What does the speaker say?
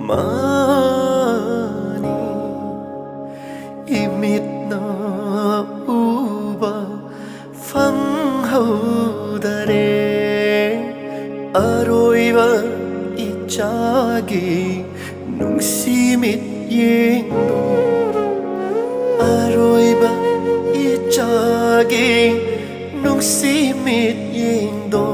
mani imit na uba phang hau dare aroiba ichagi nungsimit yengdo aroiba ichagi nungsimit yengdo